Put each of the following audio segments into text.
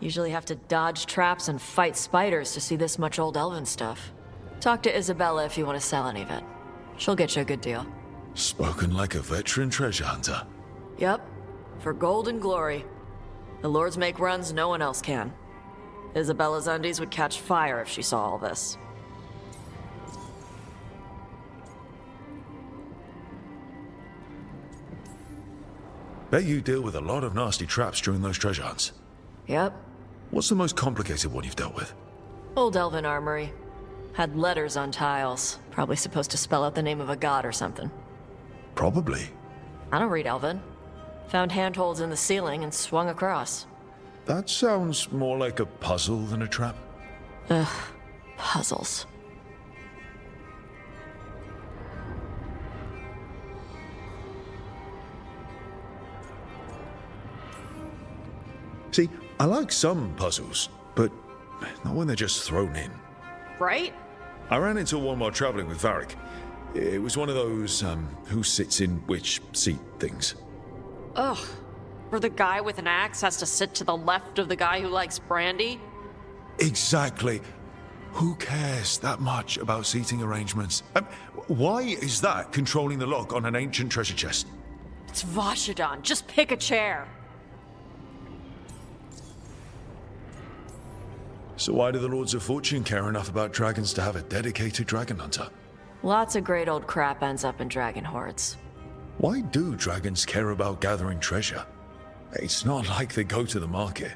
Usually have to dodge traps and fight spiders to see this much old elven stuff. Talk to Isabella if you want to sell any of it. She'll get you a good deal. Spoken like a veteran treasure hunter. Yep. For gold and glory. The lords make runs no one else can. Isabella's undies would catch fire if she saw all this. Bet you deal with a lot of nasty traps during those treasure hunts. Yep. What's the most complicated one you've dealt with? Old elven armory. Had letters on tiles. Probably supposed to spell out the name of a god or something. Probably. I don't read elven. Found handholds in the ceiling and swung across. That sounds more like a puzzle than a trap. Ugh. Puzzles. See, I like some puzzles, but not when they're just thrown in. Right? I ran into one while traveling with Varric. It was one of those, who sits in which seat things. Ugh. Where the guy with an axe has to sit to the left of the guy who likes brandy? Exactly. Who cares that much about seating arrangements? Why is that controlling the lock on an ancient treasure chest? It's Vashidon. Just pick a chair. So why do the Lords of Fortune care enough about dragons to have a dedicated dragon hunter? Lots of great old crap ends up in dragon hordes. Why do dragons care about gathering treasure? It's not like they go to the market.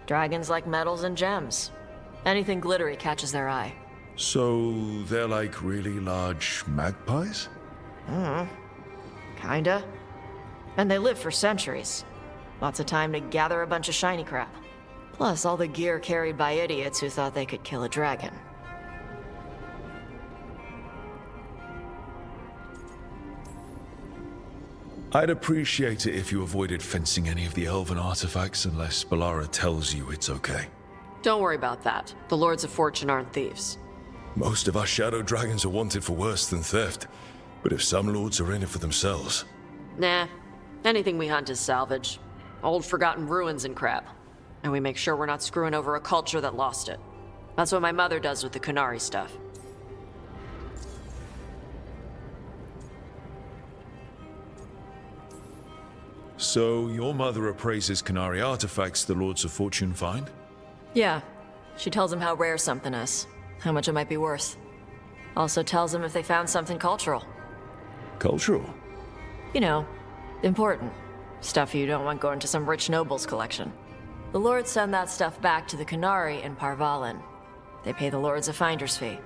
Dragons like metals and gems. Anything glittery catches their eye. So they're like really large magpies? Kinda. And they live for centuries. Lots of time to gather a bunch of shiny crap. Plus all the gear carried by idiots who thought they could kill a dragon. I'd appreciate it if you avoided fencing any of the elven artifacts unless Bellara tells you it's okay. Don't worry about that. The Lords of Fortune aren't thieves. Most of us shadow dragons are wanted for worse than theft, but if some lords are in it for themselves... Nah. Anything we hunt is salvage. Old forgotten ruins and crap. And we make sure we're not screwing over a culture that lost it. That's what my mother does with the Kunari stuff. So, your mother appraises Kunari artifacts the Lords of Fortune find? Yeah. She tells them how rare something is, how much it might be worth. Also tells them if they found something cultural. Cultural? You know, important. Stuff you don't want going to some rich noble's collection. The Lords send that stuff back to the Kunari in Parvalin. They pay the Lords a finder's fee.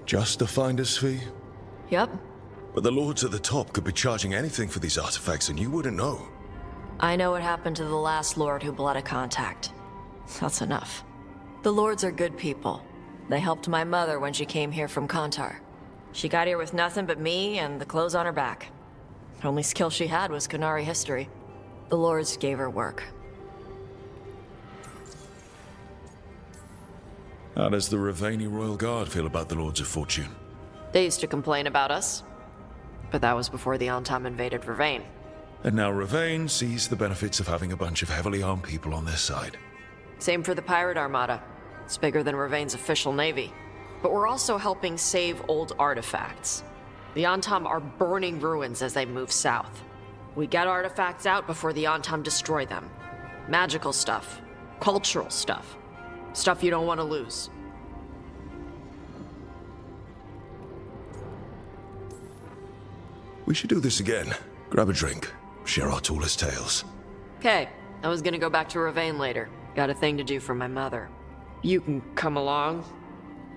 Just a finder's fee? Yep. But the Lords at the top could be charging anything for these artifacts and you wouldn't know. I know what happened to the last Lord who bled a contact. That's enough. The Lords are good people. They helped my mother when she came here from Kantar. She got here with nothing but me and the clothes on her back. Only skill she had was Kunari history. The Lords gave her work. How does the Ravani Royal Guard feel about the Lords of Fortune? They used to complain about us. But that was before the Antam invaded Ravane. And now Ravane sees the benefits of having a bunch of heavily armed people on their side. Same for the Pirate Armada. It's bigger than Ravane's official navy. But we're also helping save old artifacts. The Antam are burning ruins as they move south. We get artifacts out before the Antam destroy them. Magical stuff. Cultural stuff. Stuff you don't want to lose. We should do this again. Grab a drink. Share our tallest tales. Okay, I was gonna go back to Ravane later. Got a thing to do for my mother. You can come along,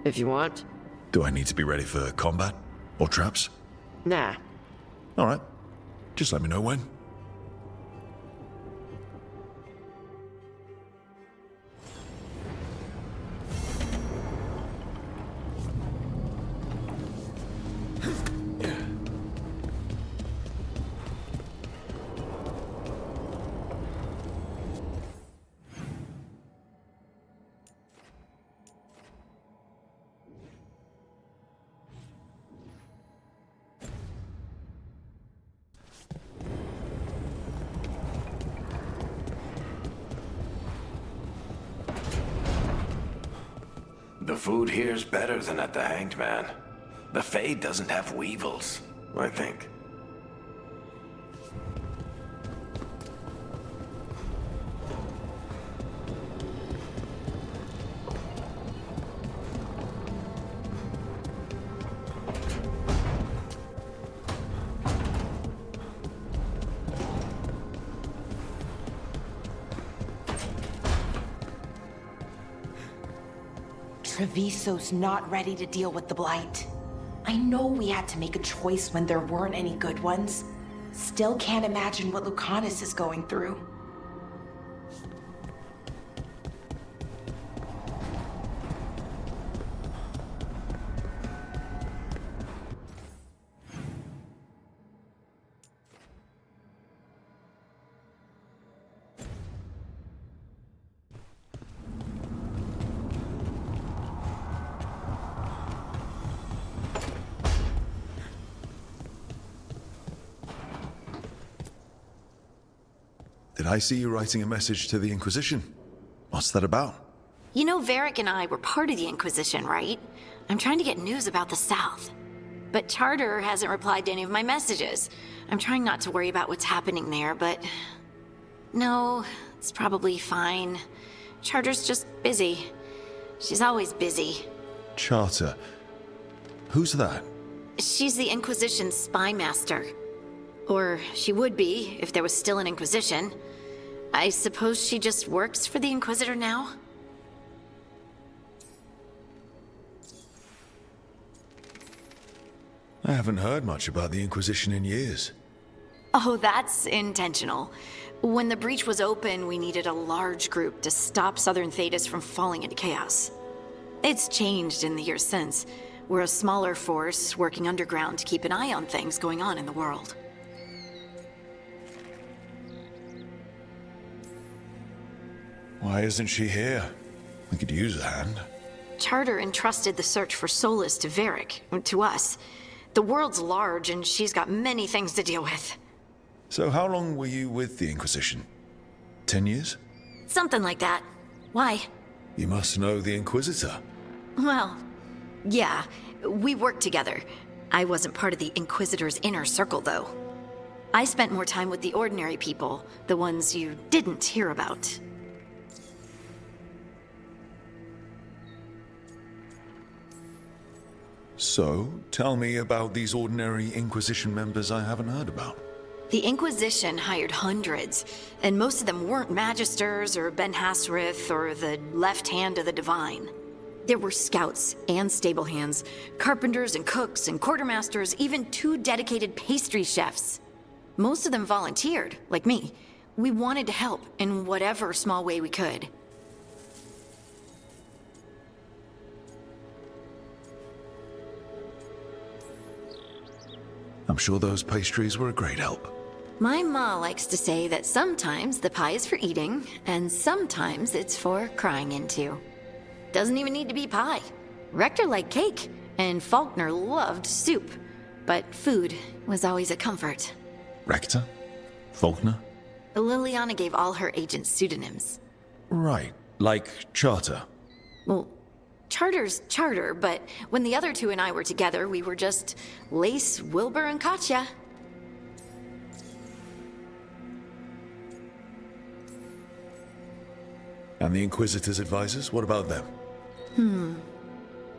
if you want. Do I need to be ready for combat? Or traps? Nah. Alright. Just let me know when. The food here's better than at the Hanged Man. The Fade doesn't have weevils, I think. Treviso's not ready to deal with the Blight. I know we had to make a choice when there weren't any good ones. Still can't imagine what Lucanus is going through. Did I see you writing a message to the Inquisition? What's that about? You know, Varric and I were part of the Inquisition, right? I'm trying to get news about the South. But Charter hasn't replied to any of my messages. I'm trying not to worry about what's happening there, but... No, it's probably fine. Charter's just busy. She's always busy. Charter. Who's that? She's the Inquisition's spy master. Or she would be, if there was still an Inquisition. I suppose she just works for the Inquisitor now? I haven't heard much about the Inquisition in years. Oh, that's intentional. When the breach was open, we needed a large group to stop Southern Thedas from falling into chaos. It's changed in the years since. We're a smaller force working underground to keep an eye on things going on in the world. Why isn't she here? We could use a hand. Charter entrusted the search for Solus to Varric, to us. The world's large, and she's got many things to deal with. So how long were you with the Inquisition? 10 years? Something like that. Why? You must know the Inquisitor. Well, yeah, we worked together. I wasn't part of the Inquisitor's inner circle, though. I spent more time with the ordinary people, the ones you didn't hear about. So, tell me about these ordinary Inquisition members I haven't heard about. The Inquisition hired hundreds, and most of them weren't Magisters or Ben Hasrith or the left hand of the Divine. There were scouts and stable hands, carpenters and cooks and quartermasters, even 2 dedicated pastry chefs. Most of them volunteered, like me. We wanted to help in whatever small way we could. I'm sure those pastries were a great help. My ma likes to say that sometimes the pie is for eating, and sometimes it's for crying into. Doesn't even need to be pie. Rector liked cake, and Faulkner loved soup. But food was always a comfort. Rector? Faulkner? Liliana gave all her agents pseudonyms. Right, like Charter. Well, Charter's Charter, but when the other 2 and I were together, we were just Lace, Wilbur, and Katya. And the Inquisitor's advisors, what about them?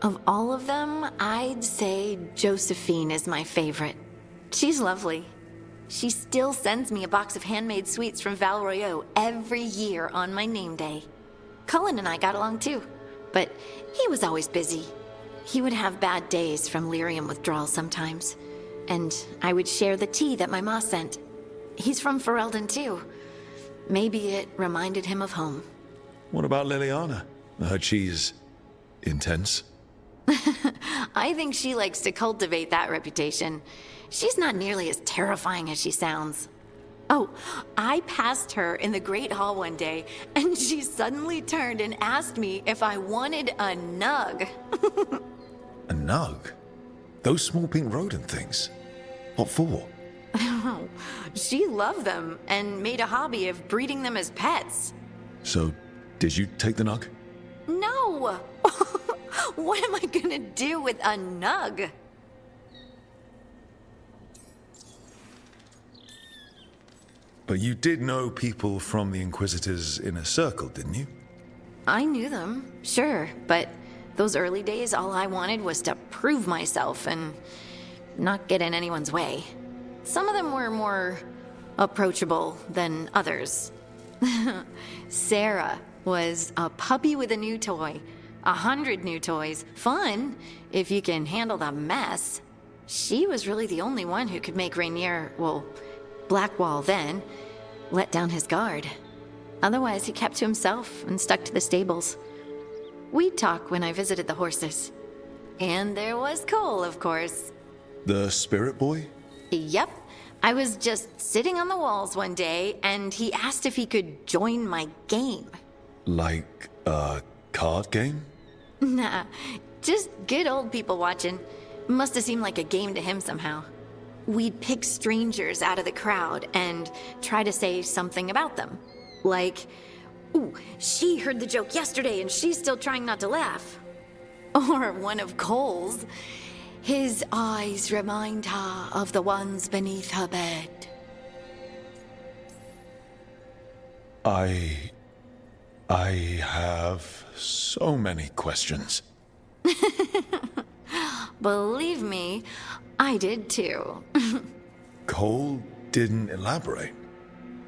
Of all of them, I'd say Josephine is my favorite. She's lovely. She still sends me a box of handmade sweets from Val Royeaux every year on my name day. Cullen and I got along too, but he was always busy. He would have bad days from lyrium withdrawal sometimes, and I would share the tea that my ma sent. He's from Ferelden too. Maybe it reminded him of home. What about Liliana? I heard she's intense. I think she likes to cultivate that reputation. She's not nearly as terrifying as she sounds. Oh, I passed her in the Great Hall one day, and she suddenly turned and asked me if I wanted a nug. A nug? Those small pink rodent things? What for? She loved them and made a hobby of breeding them as pets. So, did you take the nug? No! What am I gonna do with a nug? But you did know people from the Inquisitor's inner circle, didn't you? I knew them, sure, but those early days, all I wanted was to prove myself and not get in anyone's way. Some of them were more approachable than others. Sarah was a puppy with a new toy. 100 new toys. Fun, if you can handle the mess. She was really the only one who could make Rainier, well, Blackwall then, let down his guard. Otherwise, he kept to himself and stuck to the stables. We'd talk when I visited the horses. And there was Cole, of course. The spirit boy? Yep. I was just sitting on the walls one day, and he asked if he could join my game. Like a card game? Nah, just good old people watching. Must have seemed like a game to him somehow. We'd pick strangers out of the crowd and try to say something about them. Like, ooh, she heard the joke yesterday and she's still trying not to laugh. Or one of Cole's. His eyes remind her of the ones beneath her bed. I have so many questions. Believe me, I did too. Cole didn't elaborate.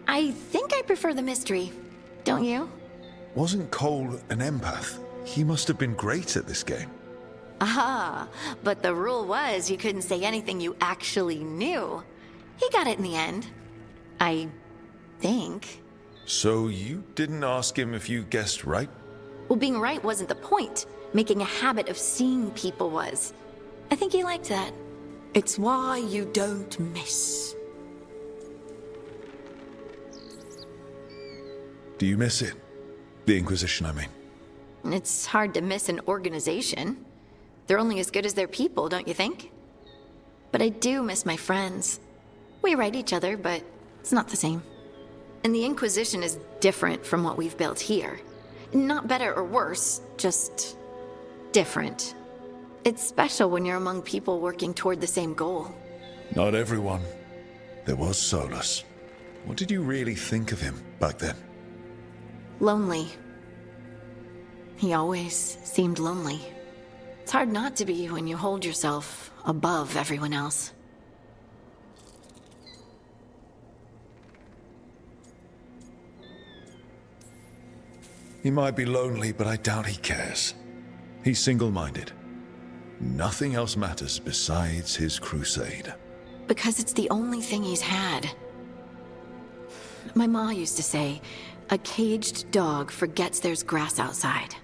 I think I prefer the mystery. Don't you? Wasn't Cole an empath? He must have been great at this game. Aha, but the rule was you couldn't say anything you actually knew. He got it in the end. I think. So you didn't ask him if you guessed right? Well, being right wasn't the point. Making a habit of seeing people was. I think he liked that. It's why you don't miss. Do you miss it? The Inquisition, I mean. It's hard to miss an organization. They're only as good as their people, don't you think? But I do miss my friends. We write each other, but it's not the same. And the Inquisition is different from what we've built here. Not better or worse, just different. It's special when you're among people working toward the same goal. Not everyone. There was Solus. What did you really think of him back then? Lonely. He always seemed lonely. It's hard not to be when you hold yourself above everyone else. He might be lonely, but I doubt he cares. He's single-minded. Nothing else matters besides his crusade. Because it's the only thing he's had. My ma used to say, a caged dog forgets there's grass outside.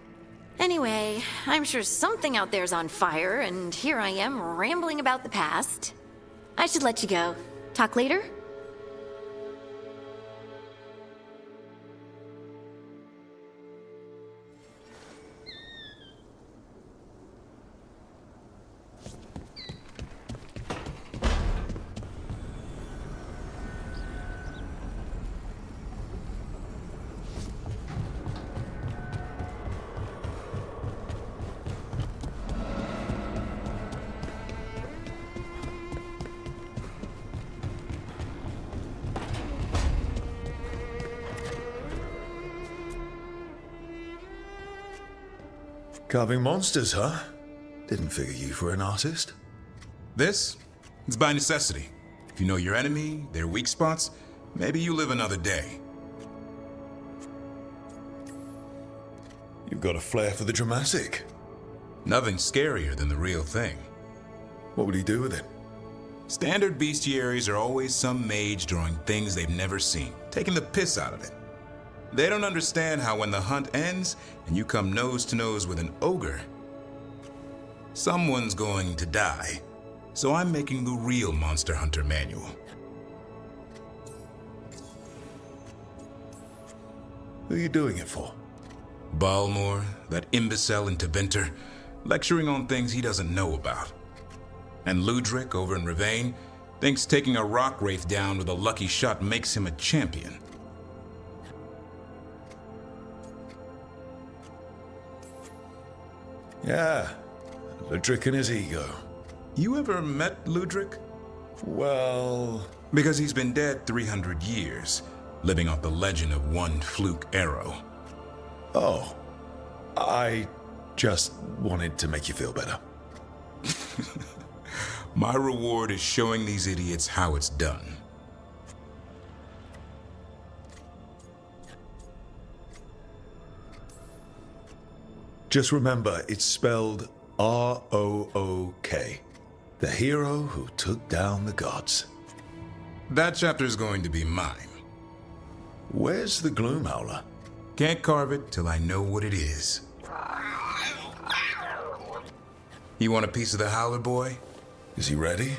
Anyway, I'm sure something out there's on fire, and here I am rambling about the past. I should let you go. Talk later? Carving monsters, huh? Didn't figure you for an artist. This? It's by necessity. If you know your enemy, their weak spots, maybe you live another day. You've got a flair for the dramatic. Nothing scarier than the real thing. What would he do with it? Standard bestiaries are always some mage drawing things they've never seen, taking the piss out of it. They don't understand how when the hunt ends and you come nose to nose with an ogre, someone's going to die. So I'm making the real Monster Hunter manual. Who are you doing it for? Balmor, that imbecile in Tevinter, lecturing on things he doesn't know about. And Ludric over in Rivain thinks taking a rock wraith down with a lucky shot makes him a champion. Yeah, Ludric and his ego. You ever met Ludric? Well... Because he's been dead 300 years, living off the legend of one fluke arrow. Oh, I just wanted to make you feel better. My reward is showing these idiots how it's done. Just remember, it's spelled R-O-O-K. The hero who took down the gods. That chapter's going to be mine. Where's the Gloom Howler? Can't carve it till I know what it is. You want a piece of the Howler, boy? Is he ready?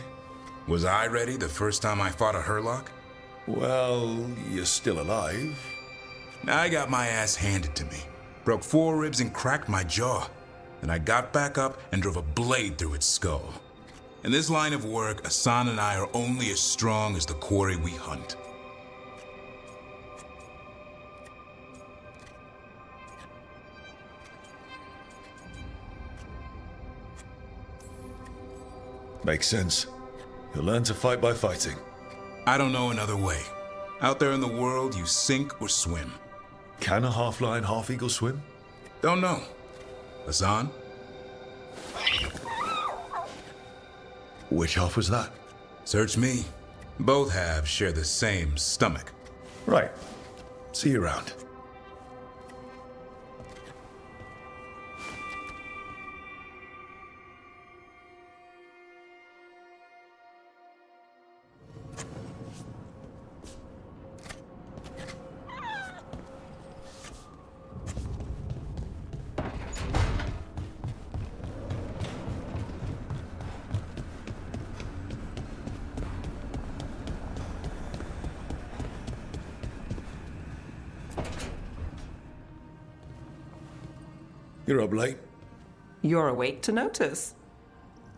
Was I ready the first time I fought a Hurlock? Well, you're still alive. I got my ass handed to me. Broke 4 ribs and cracked my jaw. Then I got back up and drove a blade through its skull. In this line of work, Asan and I are only as strong as the quarry we hunt. Makes sense. You'll learn to fight by fighting. I don't know another way. Out there in the world, you sink or swim. Can a half-lion, half-eagle swim? Don't know. Asan? Which half was that? Search me. Both halves share the same stomach. Right. See you around. You're up late. You're awake to notice.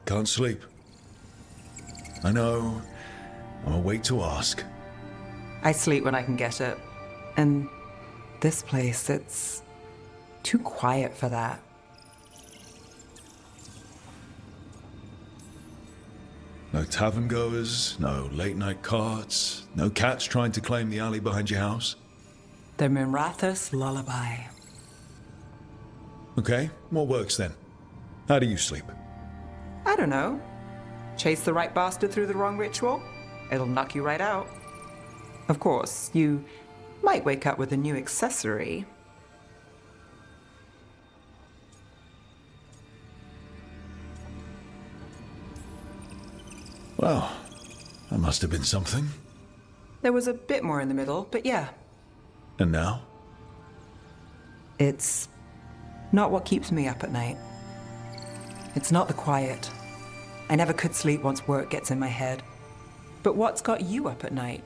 Can't sleep. I know. I'm awake to ask. I sleep when I can get it. And this place, it's too quiet for that. No tavern goers, no late night carts, no cats trying to claim the alley behind your house. The Mirathus lullaby. Okay, what works then? How do you sleep? I don't know. Chase the right bastard through the wrong ritual? It'll knock you right out. Of course, you might wake up with a new accessory. Well, that must have been something. There was a bit more in the middle, but yeah. And now? It's not what keeps me up at night. It's not the quiet. I never could sleep once work gets in my head. But what's got you up at night?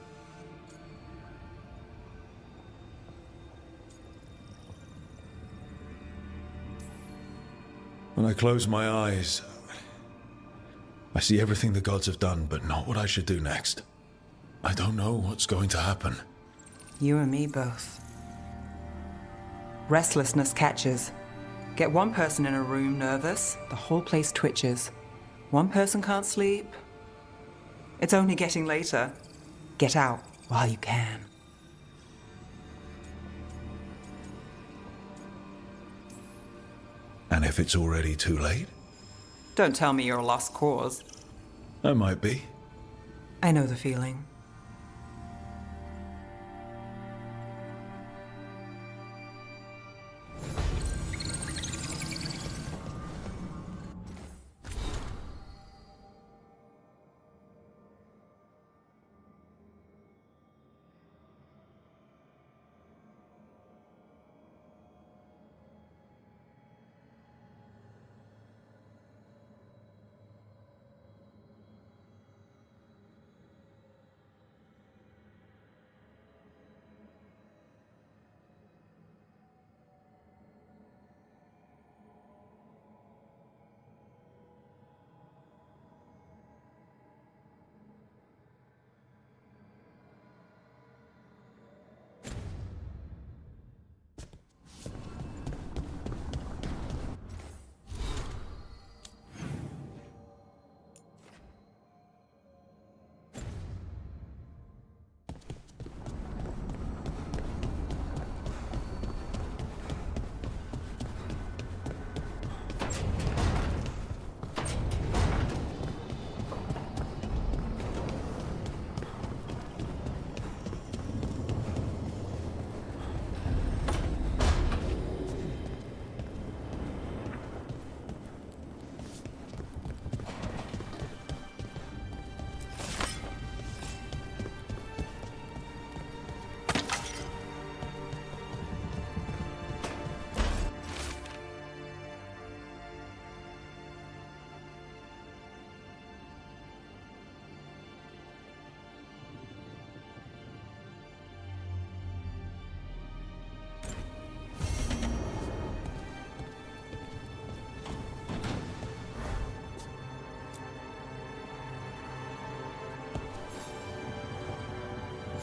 When I close my eyes, I see everything the gods have done, but not what I should do next. I don't know what's going to happen. You and me both. Restlessness catches. Get one person in a room nervous, the whole place twitches. One person can't sleep. It's only getting later. Get out while you can. And if it's already too late? Don't tell me you're a lost cause. I might be. I know the feeling.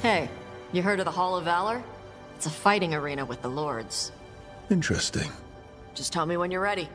Hey, you heard of the Hall of Valor? It's a fighting arena with the lords. Interesting. Just tell me when you're ready.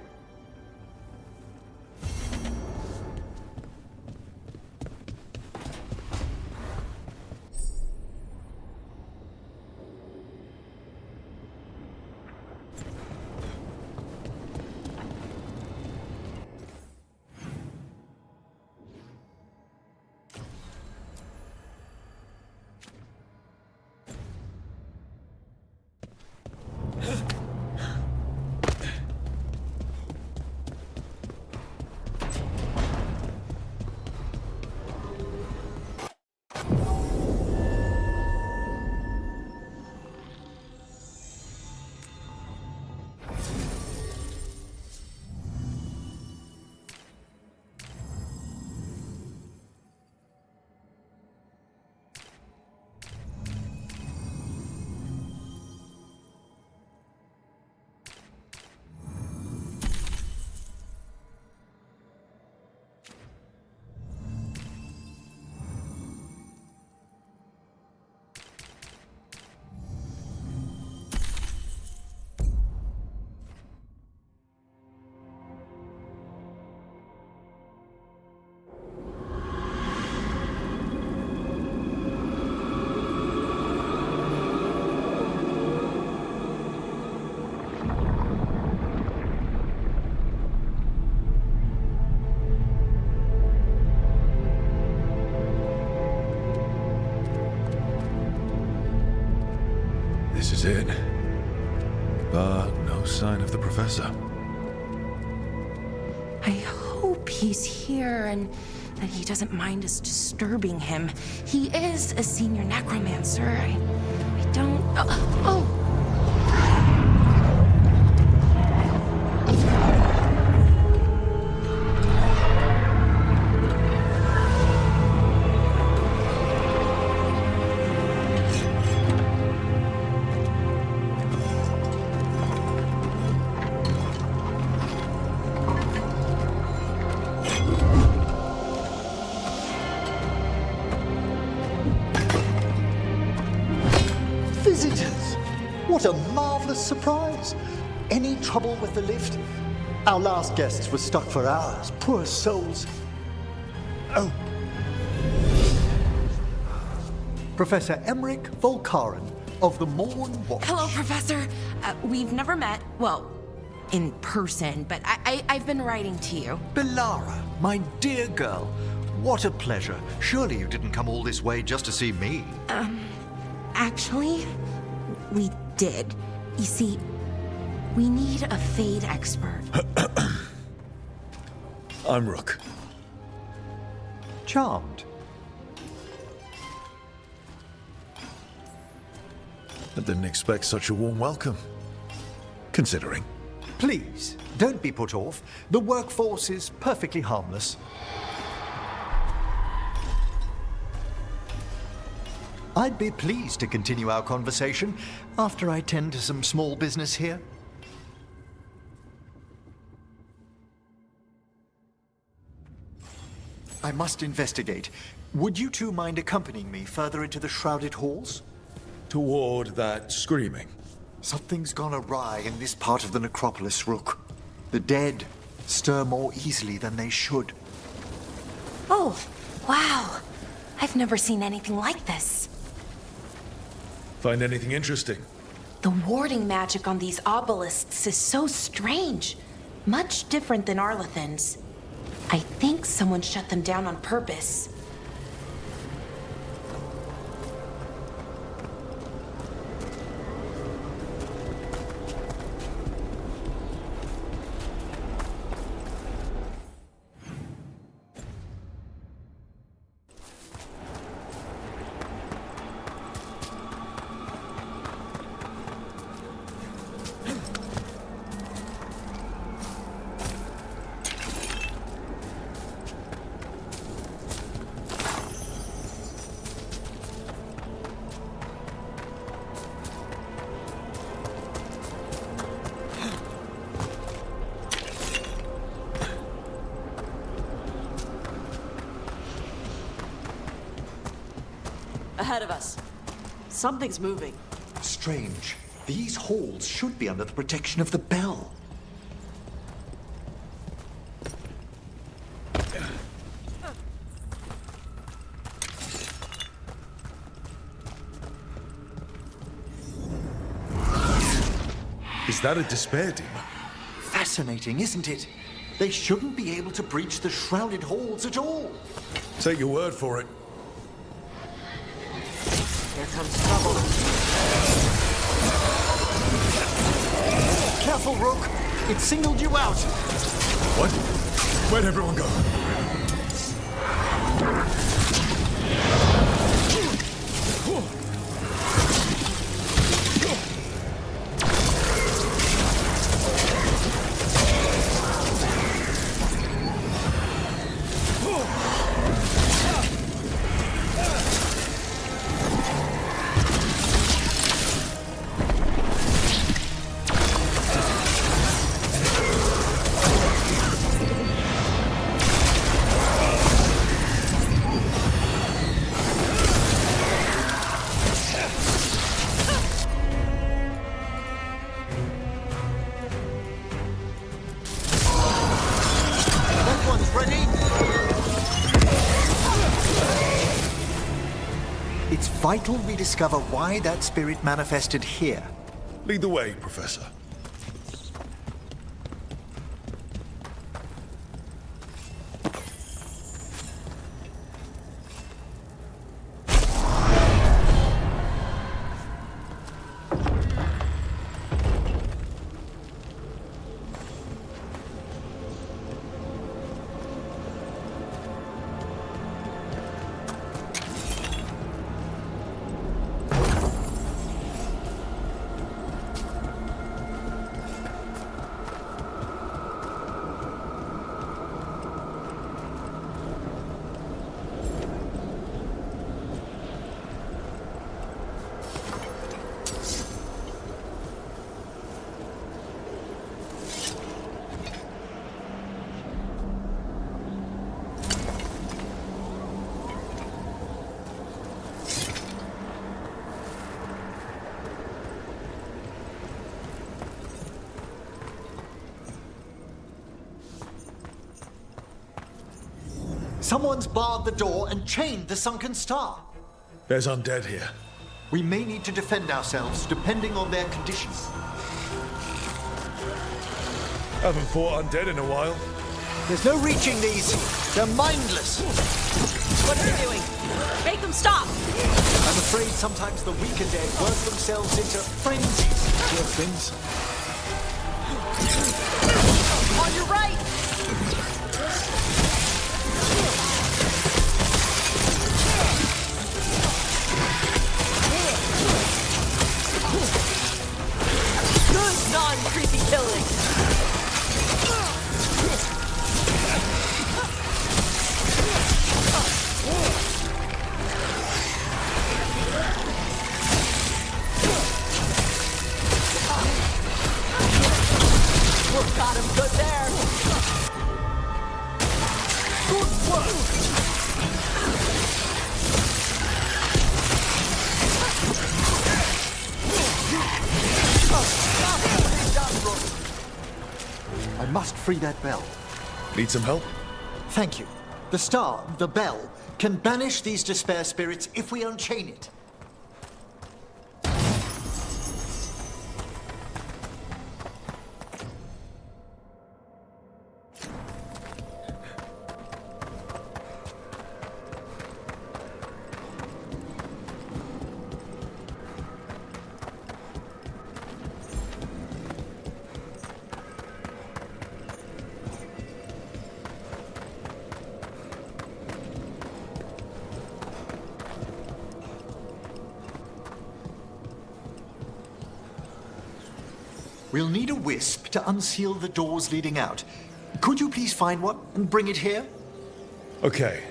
This is it. But no sign of the professor. I hope he's here and that he doesn't mind us disturbing him. He is a senior necromancer. I don't... Oh! Visitors! What a marvelous surprise! Any trouble with the lift? Our last guests were stuck for hours. Poor souls. Oh. Professor Emmrich Volkarin of the Morn Watch. Hello, Professor. We've never met. Well, in person, but I've been writing to you. Bellara, my dear girl. What a pleasure. Surely you didn't come all this way just to see me. Actually, we did. You see, we need a Fade expert. I'm Rook. Charmed. I didn't expect such a warm welcome. Considering. Please, don't be put off. The workforce is perfectly harmless. I'd be pleased to continue our conversation after I tend to some small business here. I must investigate. Would you two mind accompanying me further into the shrouded halls? Toward that screaming. Something's gone awry in this part of the necropolis, Rook. The dead stir more easily than they should. Oh, wow. I've never seen anything like this. Find anything interesting? The warding magic on these obelisks is so strange. Much different than Arlethan's. I think someone shut them down on purpose. Ahead of us. Something's moving. Strange. These halls should be under the protection of the bell. Is that a despair demon? Fascinating, isn't it? They shouldn't be able to breach the shrouded halls at all. Take your word for it. Here comes trouble. Careful, Rook. It signaled you out. What? Where'd everyone go? It's vital we discover why that spirit manifested here. Lead the way, Professor. Someone's barred the door and chained the sunken star. There's undead here. We may need to defend ourselves, depending on their conditions. Haven't fought undead in a while. There's no reaching these. They're mindless. What are they doing? Make them stop! I'm afraid sometimes the weaker dead work themselves into frenzies, poor things. On your right! Good non-creepy killing! Got him good there. Good work. I must free that bell. Need some help? Thank you. The star, the bell, can banish these despair spirits if we unchain it. We'll need a wisp to unseal the doors leading out. Could you please find one and bring it here? Okay.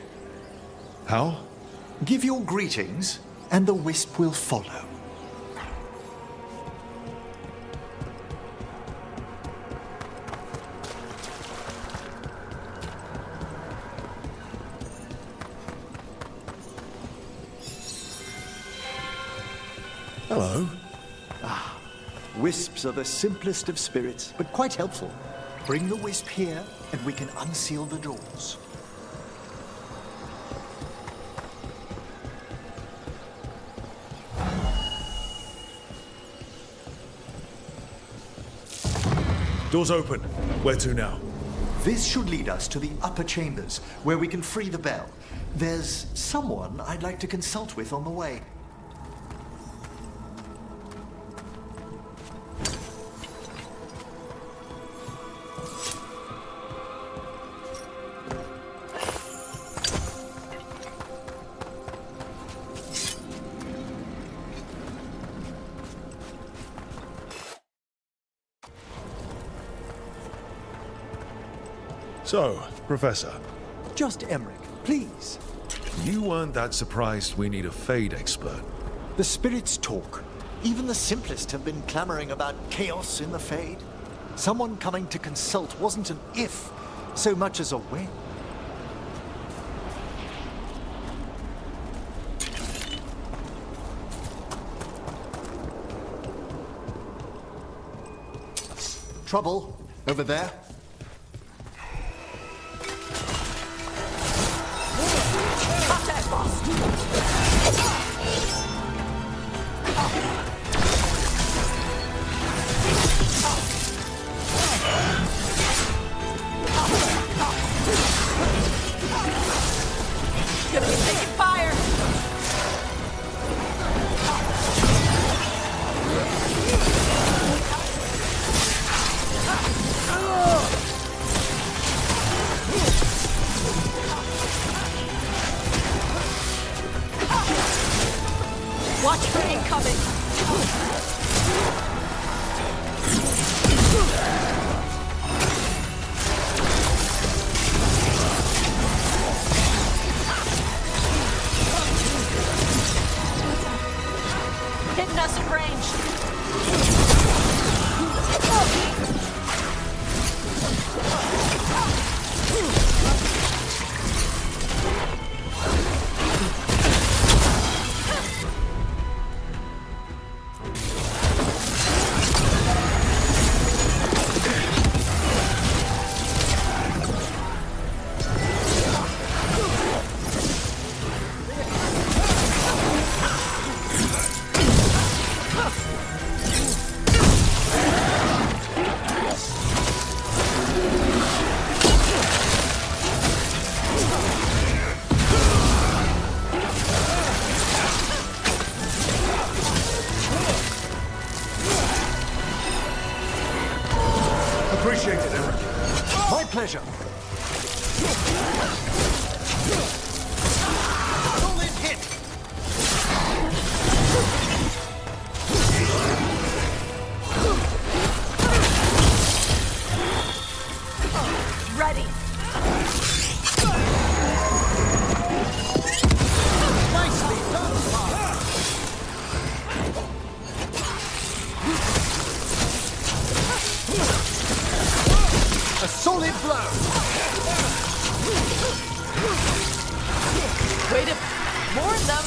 How? Give your greetings, and the wisp will follow. Hello. Wisps are the simplest of spirits, but quite helpful. Bring the wisp here, and we can unseal the doors. Doors open. Where to now? This should lead us to the upper chambers, where we can free the bell. There's someone I'd like to consult with on the way. So, Professor, Just Emmrich, please. you weren't that surprised we need a Fade expert. The spirits talk. Even the simplest have been clamoring about chaos in the Fade. Someone coming to consult wasn't an if, so much as a when. Trouble over there. Gonna be taking fire! Watch for incoming! Hitting us at range. Appreciate it, Emmrich. My pleasure. Solid hit. Ready! Nicely done, a solid blow. Way to warn them!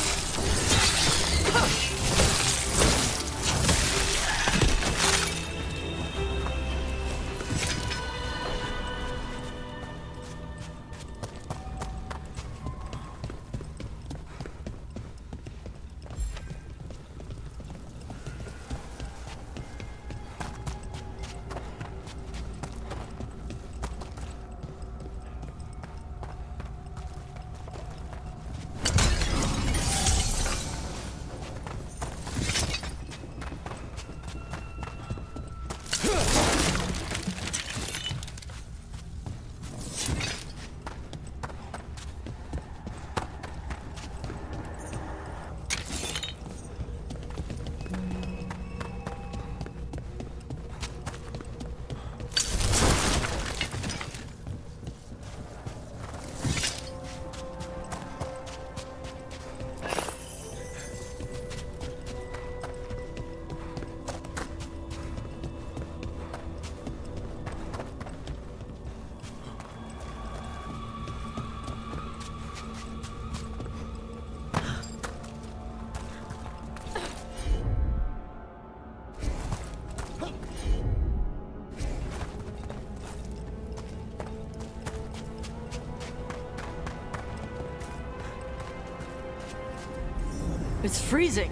It's freezing.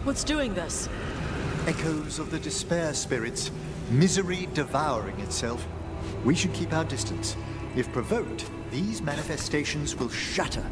What's doing this? Echoes of the despair spirits, misery devouring itself. We should keep our distance. If provoked, these manifestations will shatter.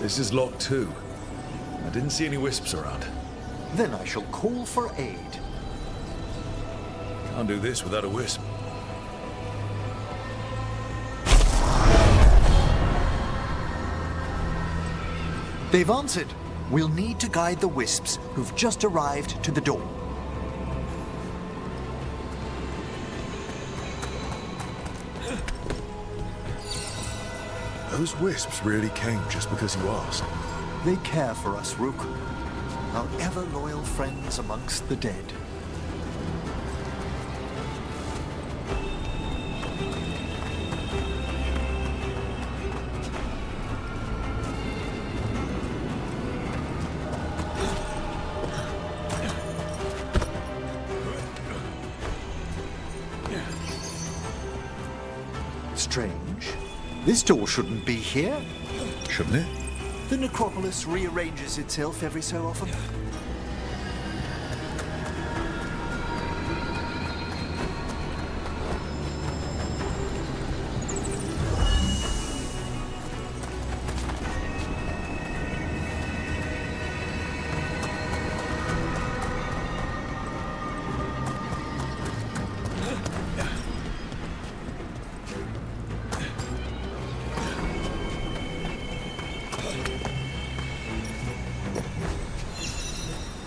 This is locked too. I didn't see any wisps around. Then I shall call for aid. Can't do this without a wisp. They've answered. We'll need to guide the wisps who've just arrived to the door. Those wisps really came just because you asked. They care for us, Rook. Our ever-loyal friends amongst the dead. Strange. This door shouldn't be here. Shouldn't it? The necropolis rearranges itself every so often.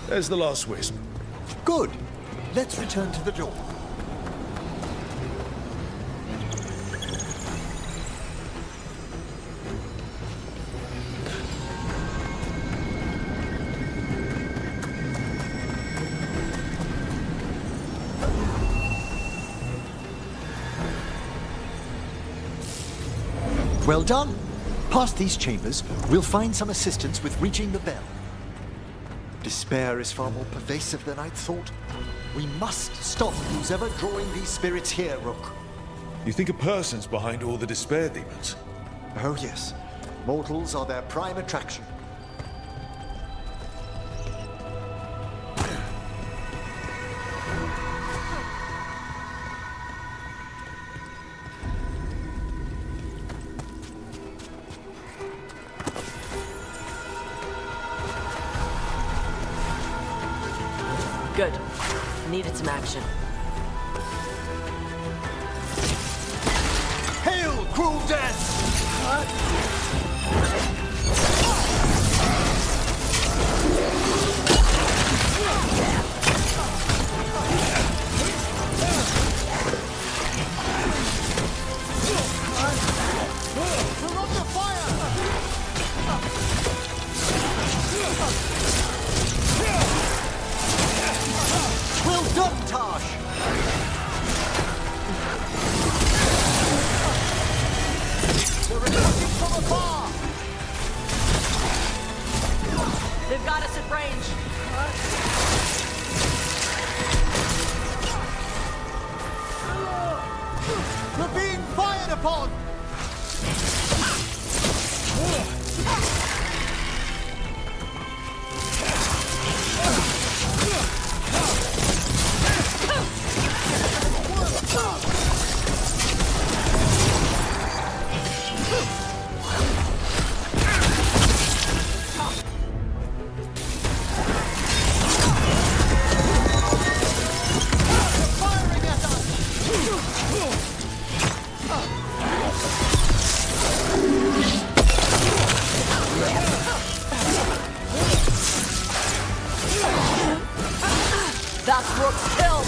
There's the last wisp. Good. Let's return to the door. Well done. Past these chambers, we'll find some assistance with reaching the bell. Despair is far more pervasive than I'd thought. We must stop who's ever drawing these spirits here, Rook. You think a person's behind all the despair demons? Oh yes. Mortals are their prime attraction. Good. Needed some action. Hail, cruel death! Well done, Taash! We're attacking from afar! They've got us at range. We're being fired upon! That's Rook's kill.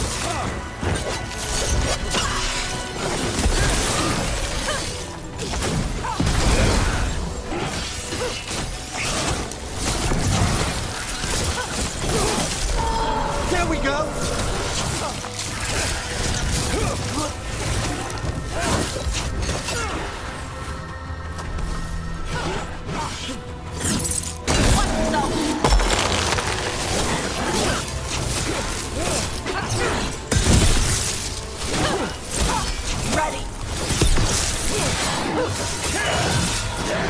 There we go! Ready.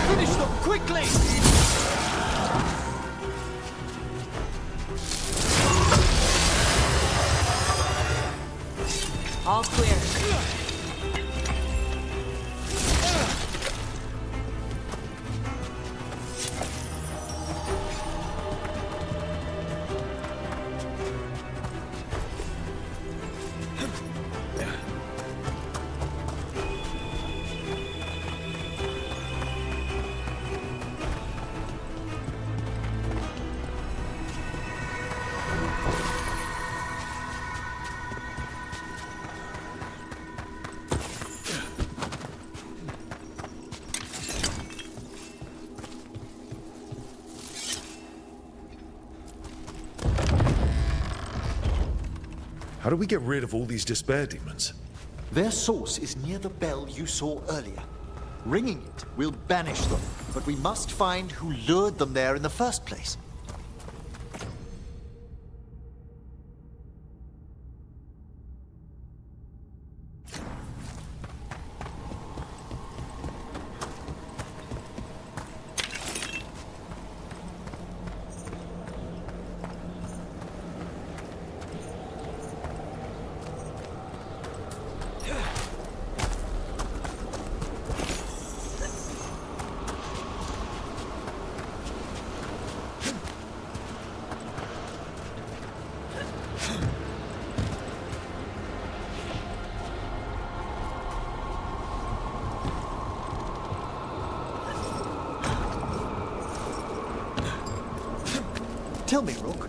Finish them quickly! All clear. How do we get rid of all these despair demons? Their source is near the bell you saw earlier. Ringing it will banish them, but we must find who lured them there in the first place. Tell me, Rook,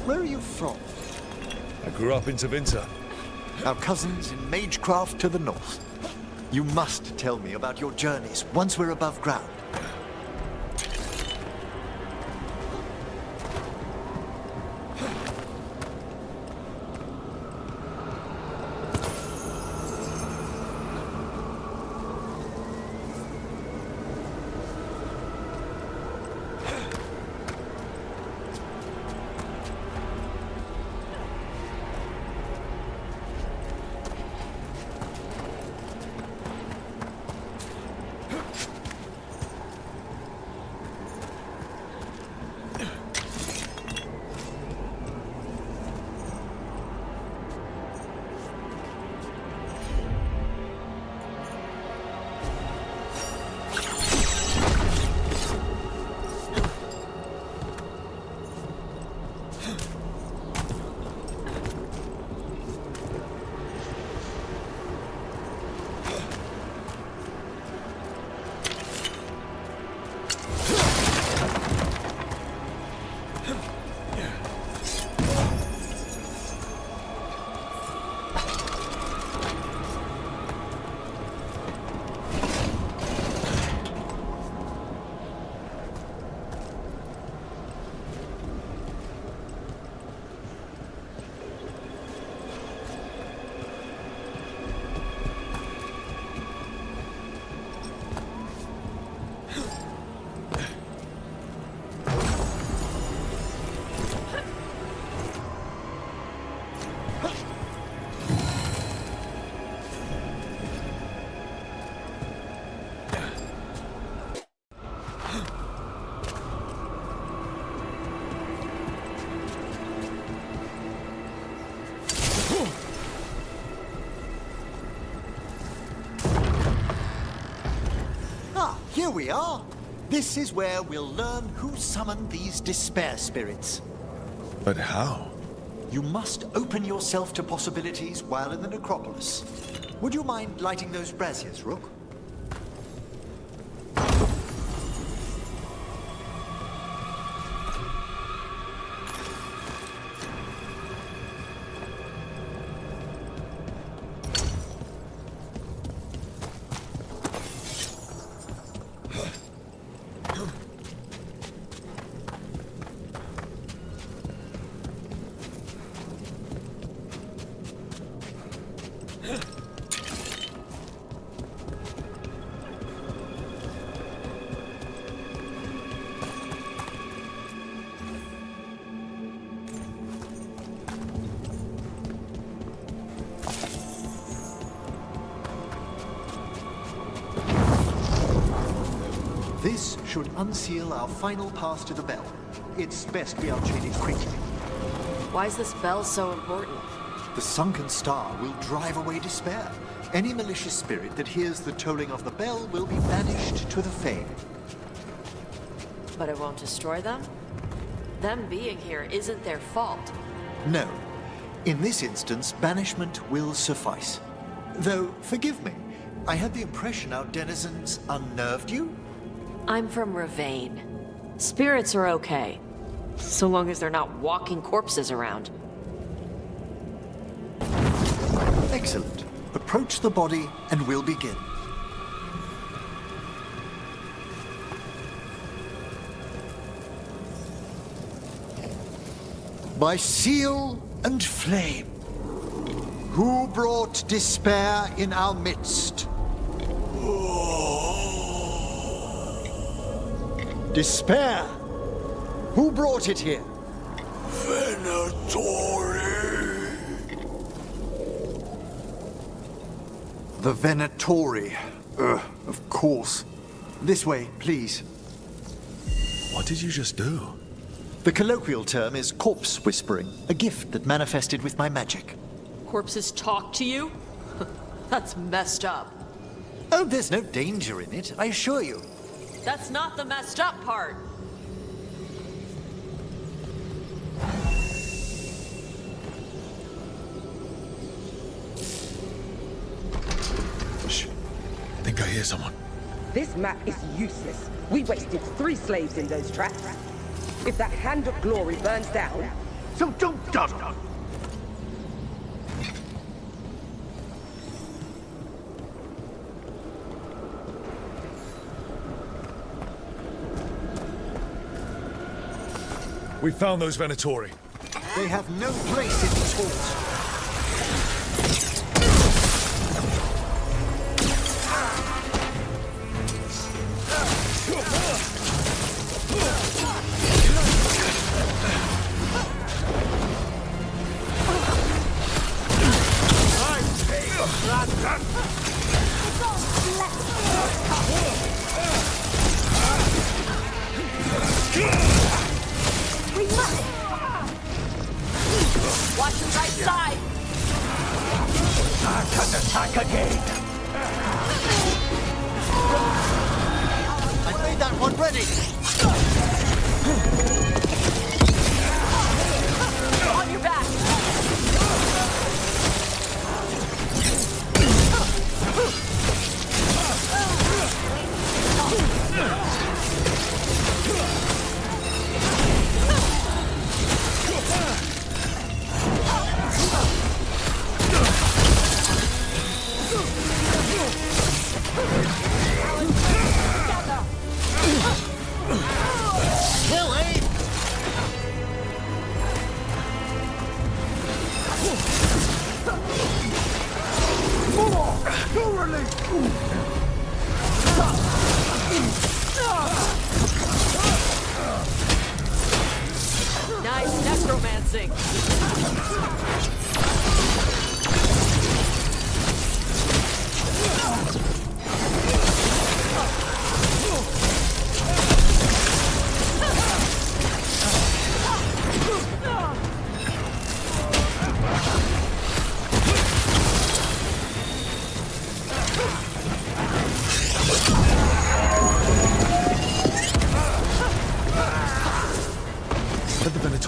where are you from? I grew up in Tevinter. Our cousins in Magecraft to the north. You must tell me about your journeys once we're above ground. here we are. This is where we'll learn who summoned these despair spirits. But how? You must open yourself to possibilities while in the necropolis. Would you mind lighting those braziers, Rook? This should unseal our final pass to the bell. It's best we unchain it quickly. Why is this bell so important? The sunken star will drive away despair. Any malicious spirit that hears the tolling of the bell will be banished to the Fade. But it won't destroy them? Them being here isn't their fault. No. In this instance, banishment will suffice. Though, forgive me, I had the impression our denizens unnerved you? I'm from Ravane. Spirits are okay, so long as they're not walking corpses around. Excellent. Approach the body and we'll begin. By seal and flame, who brought despair in our midst? Despair? Who brought it here? Venatori. The Venatori. Of course. This way, please. What did you just do? The colloquial term is corpse whispering, a gift that manifested with my magic. Corpses talk to you? That's messed up. Oh, there's no danger in it, I assure you. That's not the messed up part. Shh. I think I hear someone. This map is useless. We wasted 3 slaves in those traps. If that Hand of Glory burns down... So don't dawdle. We found those Venatori. They have no place in these halls. Watch your right side! I can attack again. I made that one ready. On your back!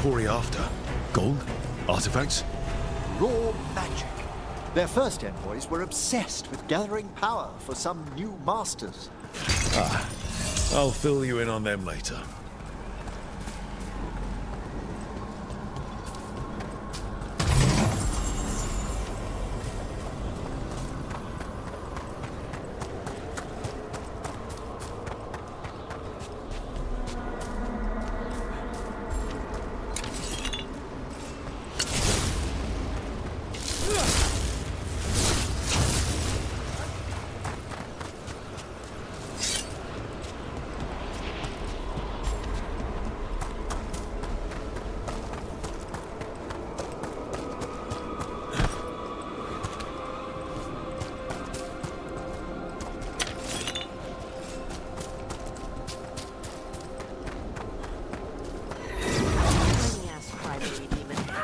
Venatori after? Gold? Artifacts? Raw magic. Their first envoys were obsessed with gathering power for some new masters. I'll fill you in on them later.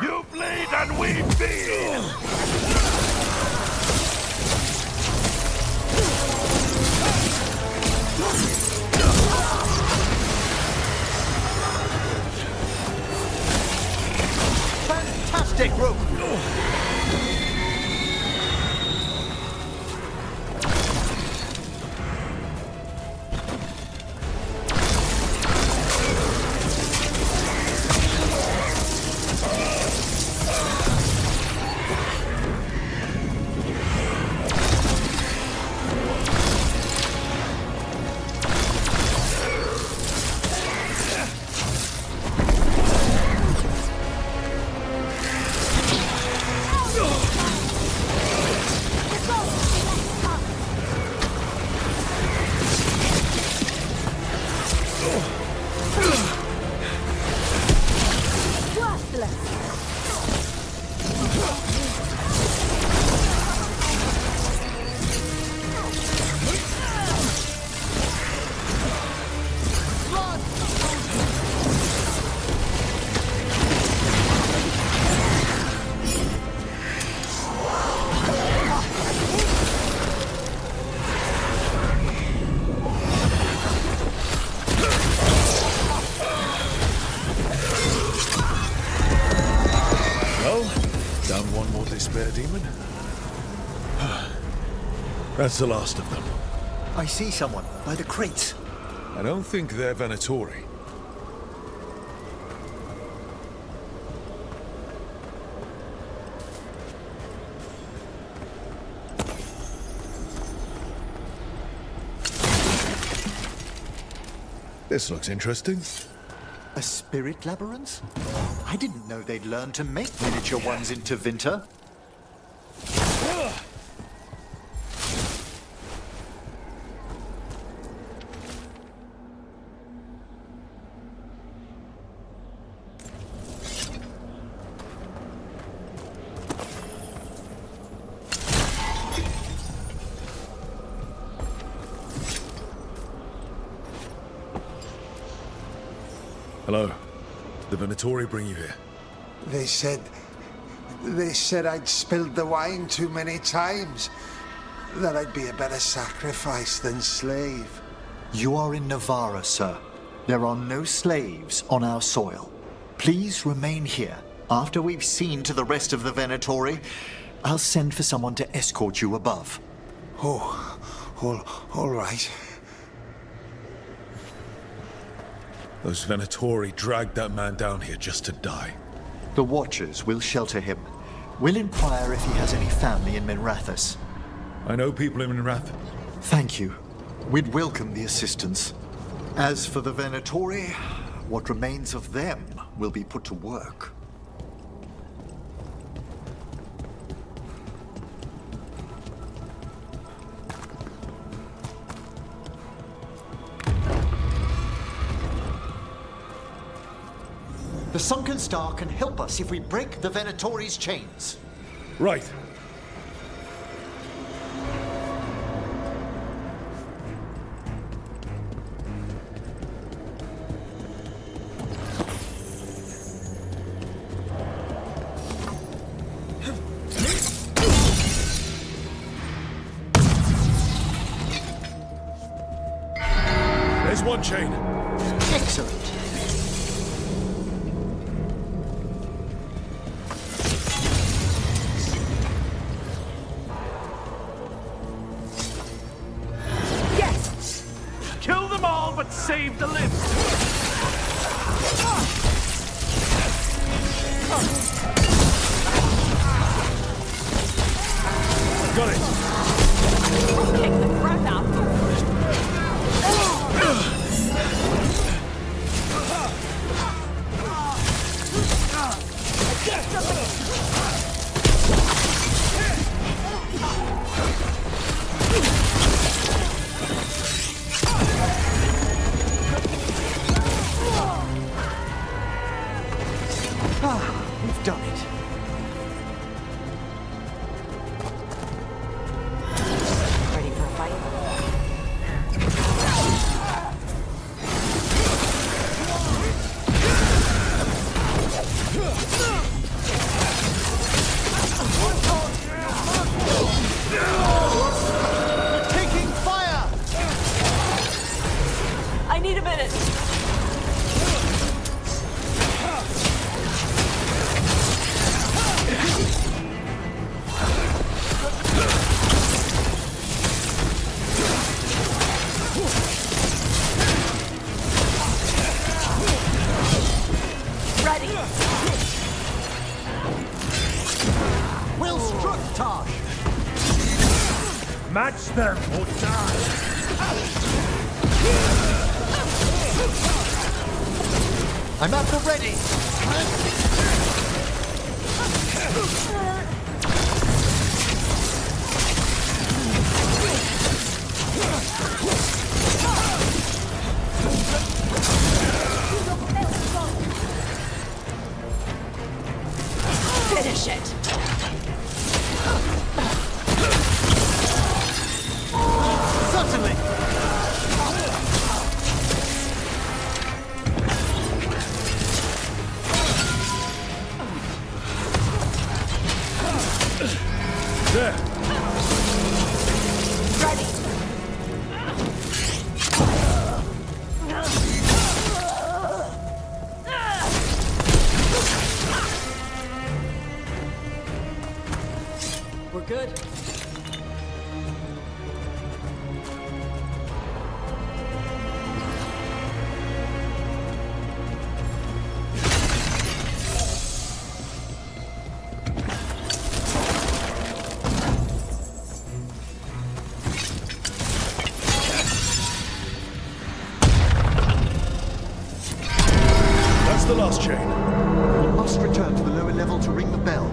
You bleed and we feed! Fantastic, Rook! Despair demon. That's the last of them. I see someone by the crates. I don't think they're Venatori. This looks interesting. A spirit labyrinth? I didn't know they'd learn to make miniature ones in Tevinter. Hello. Did the Venatori bring you here? They said I'd spilled the wine too many times. That I'd be a better sacrifice than slave. You are in Navarra, sir. There are no slaves on our soil. Please remain here. After we've seen to the rest of the Venatori, I'll send for someone to escort you above. Oh, all right. Those Venatori dragged that man down here just to die. The Watchers will shelter him. We'll inquire if he has any family in Minrathous. I know people in Minrath. Thank you. We'd welcome the assistance. As for the Venatori, what remains of them will be put to work. The Sunken Star can help us if we break the Venatori's chains. Right. There's one chain. Excellent. but save the limbs. Got it! Kick the crap out of them. We've done it. Ready for a fight? We're taking fire! I need a minute. Ready. Well struck, Taash! Match them or die. I'm at the ready! Finish it. Certainly! There! Ready. We're good. That's the last chain. We must return to the lower level to ring the bell.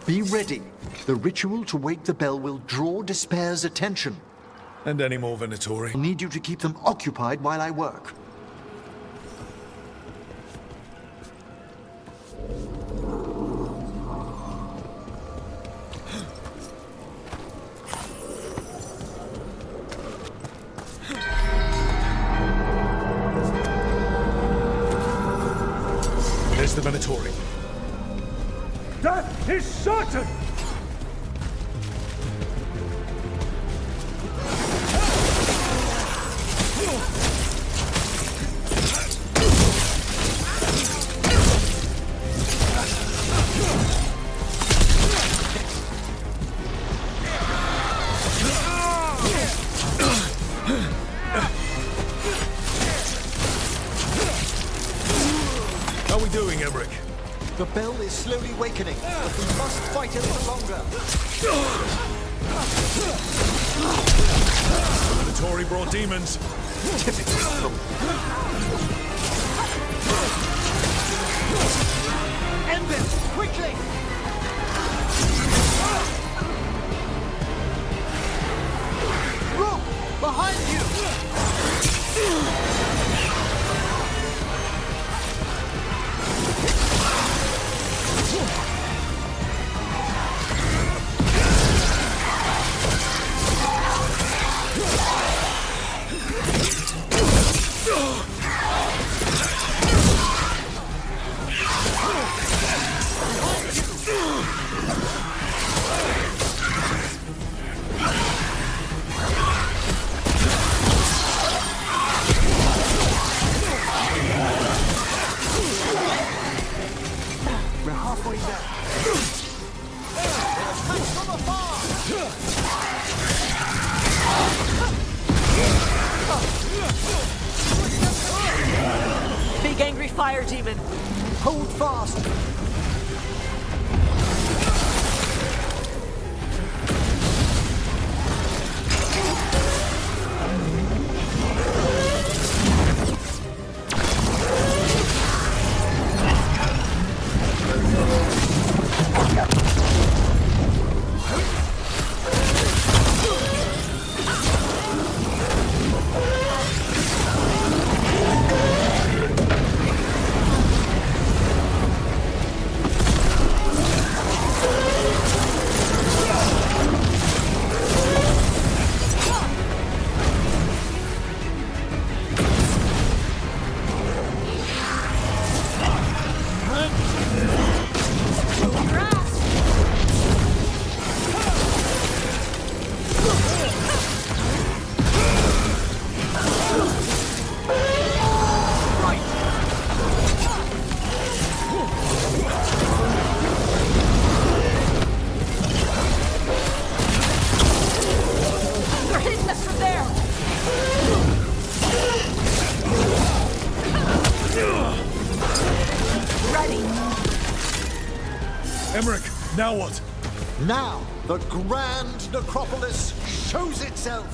Be ready. The ritual to wake the bell will draw Despair's attention. And any more Venatori? I need you to keep them occupied while I work. There's the Venatori. Death is certain! How are we doing, Emmrich? The bell is slowly wakening, but we must fight a little longer. Venatori brought demons. Typical of them. End this, quickly! Rook, behind you! demon! Hold fast! Emmrich, now what? Now, the Grand Necropolis shows itself!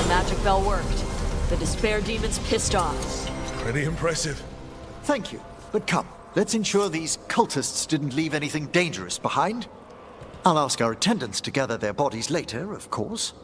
The magic bell worked. The despair demon's pissed off. Pretty impressive. Thank you, but come, let's ensure these cultists didn't leave anything dangerous behind. I'll ask our attendants to gather their bodies later, of course.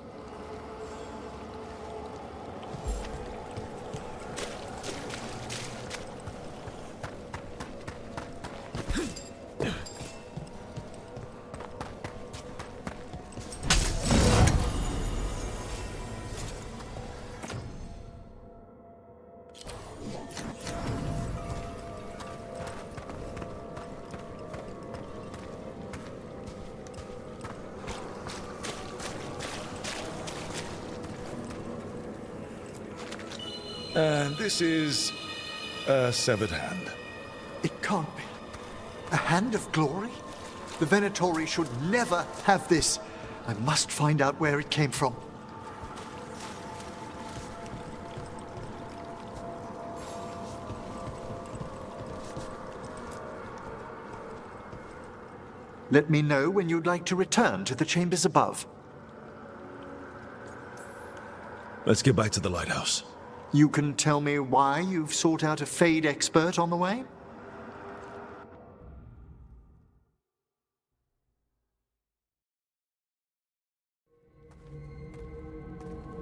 And this is a severed hand. It can't be. A hand of glory? The Venatori should never have this. I must find out where it came from. Let me know when you'd like to return to the chambers above. Let's get back to the lighthouse. You can tell me why you've sought out a Fade expert on the way?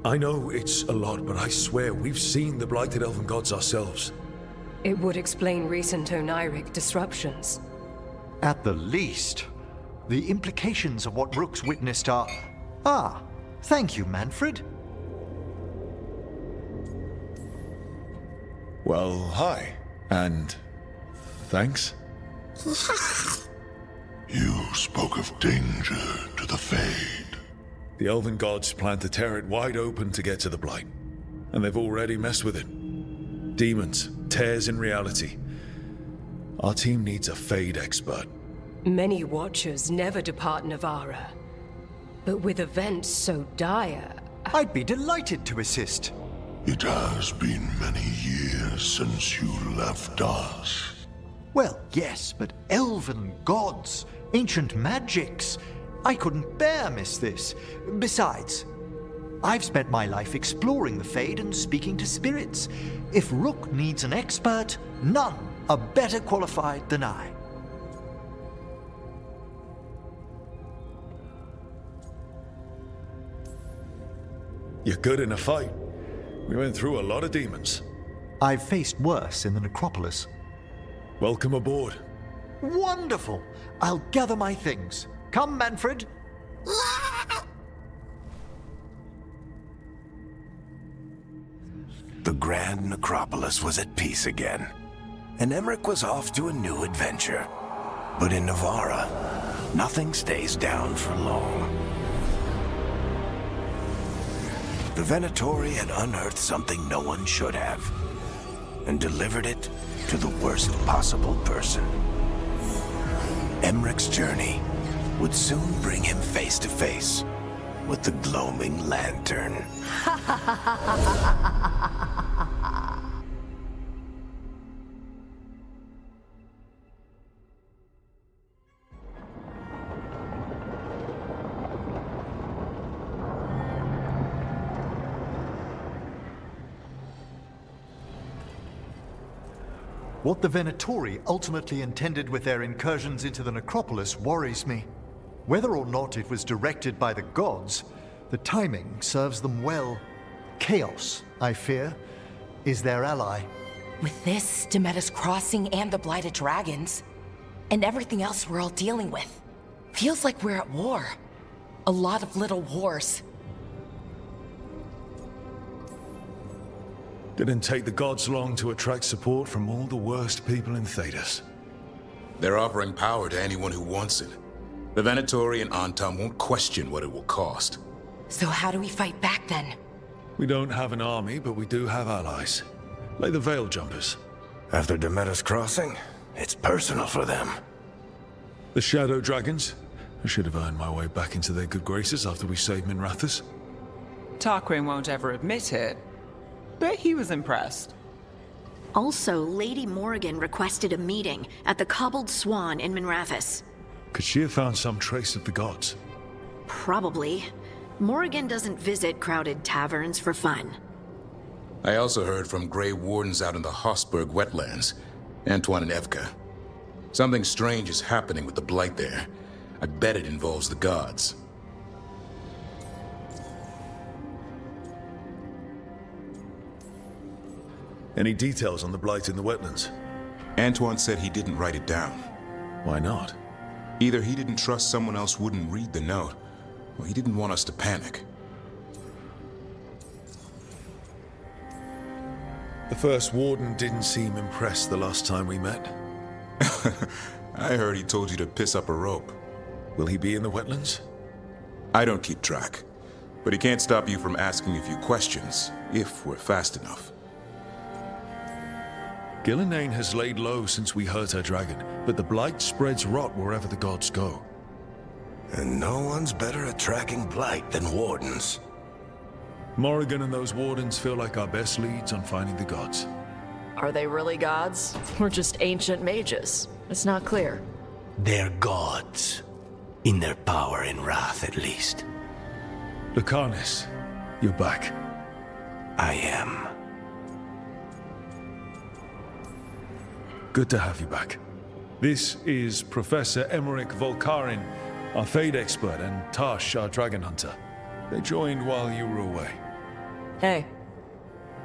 I know it's a lot, but I swear we've seen the blighted elven gods ourselves. It would explain recent oniric disruptions. At the least. The implications of what Rook's witnessed are... Ah, thank you, Manfred. Well, hi. And... thanks? You spoke of danger to the Fade. The elven gods plan to tear it wide open to get to the Blight. And they've already messed with it. Demons, tears in reality. Our team needs a Fade expert. Many Watchers never depart Navara. But with events so dire... I'd be delighted to assist. It has been many years since you left us. Well, yes, but elven gods, ancient magics. I couldn't bear miss this. Besides, I've spent my life exploring the Fade and speaking to spirits. If Rook needs an expert, none are better qualified than I. You're good in a fight. We went through a lot of demons. I've faced worse in the Necropolis. Welcome aboard. Wonderful! I'll gather my things. Come, Manfred. The Grand Necropolis was at peace again, and Emmrich was off to a new adventure. But in Navara, nothing stays down for long. The Venatori had unearthed something no one should have, and delivered it to the worst possible person. Emmrich's journey would soon bring him face to face with the gloaming lantern. What the Venatori ultimately intended with their incursions into the Necropolis worries me. Whether or not it was directed by the gods, the timing serves them well. Chaos, I fear, is their ally. With this, Demeter's Crossing and the Blighted Dragons, and everything else we're all dealing with, feels like we're at war. A lot of little wars. Didn't take the gods long to attract support from all the worst people in Taash. They're offering power to anyone who wants it. The Venatori and Antam won't question what it will cost. So how do we fight back then? We don't have an army, but we do have allies. Like the Veil Jumpers. After Demeter's Crossing, it's personal for them. The Shadow Dragons? I should have earned my way back into their good graces after we saved Minrathous. Tarquin won't ever admit it, but he was impressed. Also, Lady Morrigan requested a meeting at the Cobbled Swan in Minrathous. Could she have found some trace of the gods? Probably. Morrigan doesn't visit crowded taverns for fun. I also heard from Grey Wardens out in the Hossberg wetlands, Antoine and Evka. Something strange is happening with the Blight there. I bet it involves the gods. Any details on the Blight in the wetlands? Antoine said he didn't write it down. Why not? Either he didn't trust someone else wouldn't read the note, or he didn't want us to panic. The first warden didn't seem impressed the last time we met. I heard he told you to piss up a rope. Will he be in the wetlands? I don't keep track, but he can't stop you from asking a few questions, if we're fast enough. Gillenane has laid low since we hurt her dragon, but the Blight spreads rot wherever the gods go. And no one's better at tracking Blight than Wardens. Morrigan and those Wardens feel like our best leads on finding the gods. Are they really gods? Or just ancient mages? It's not clear. They're gods. In their power and wrath, at least. Lucanus, you're back. I am. Good to have you back. This is Professor Emmrich Volkarin, our Fade expert, and Taash, our dragon hunter. They joined while you were away. Hey.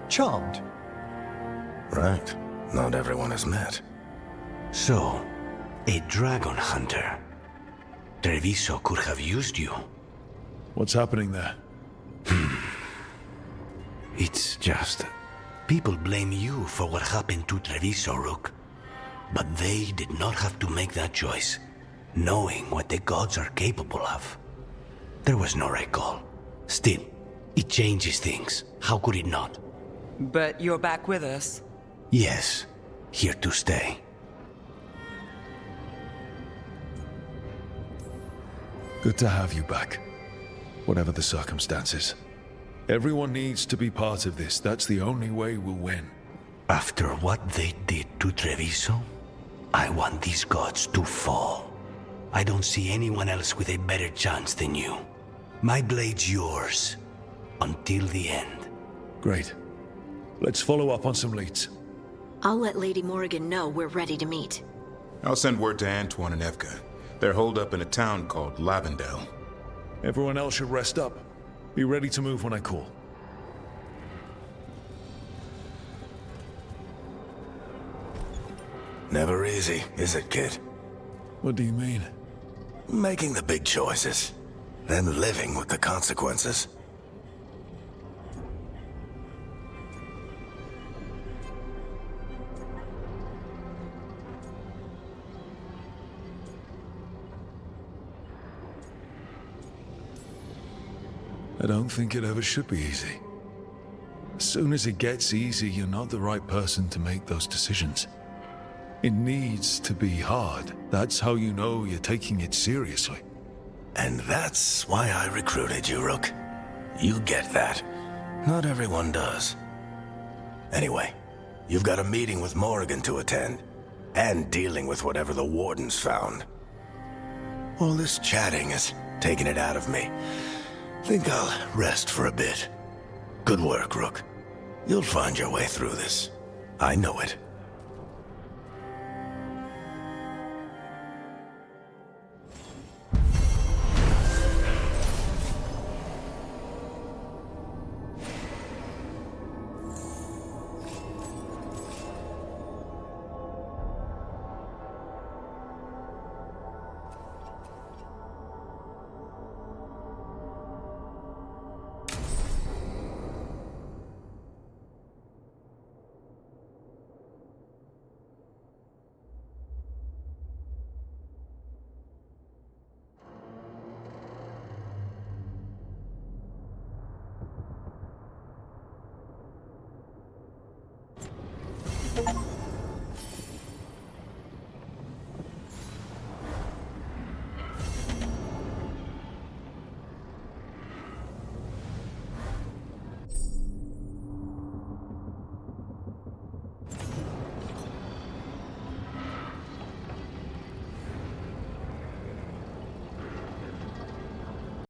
Charmed. Right. Not everyone has met. So, a dragon hunter. Treviso could have used you. What's happening there? It's just... people blame you for what happened to Treviso, Rook. But they did not have to make that choice, knowing what the gods are capable of. There was no recall. Still, it changes things. How could it not? But you're back with us. Yes, here to stay. Good to have you back. Whatever the circumstances. Everyone needs to be part of this. That's the only way we'll win. After what they did to Treviso, I want these gods to fall. I don't see anyone else with a better chance than you. My blade's yours. Until the end. Great. Let's follow up on some leads. I'll let Lady Morrigan know we're ready to meet. I'll send word to Antoine and Evka. They're holed up in a town called Lavendel. Everyone else should rest up. Be ready to move when I call. Never easy, is it, kid? What do you mean? Making the big choices, then living with the consequences. I don't think it ever should be easy. As soon as it gets easy, you're not the right person to make those decisions. It needs to be hard. That's how you know you're taking it seriously. And that's why I recruited you, Rook. You get that. Not everyone does. Anyway, you've got a meeting with Morrigan to attend, and dealing with whatever the Warden's found. All this chatting is taking it out of me. Think I'll rest for a bit. Good work, Rook. You'll find your way through this. I know it.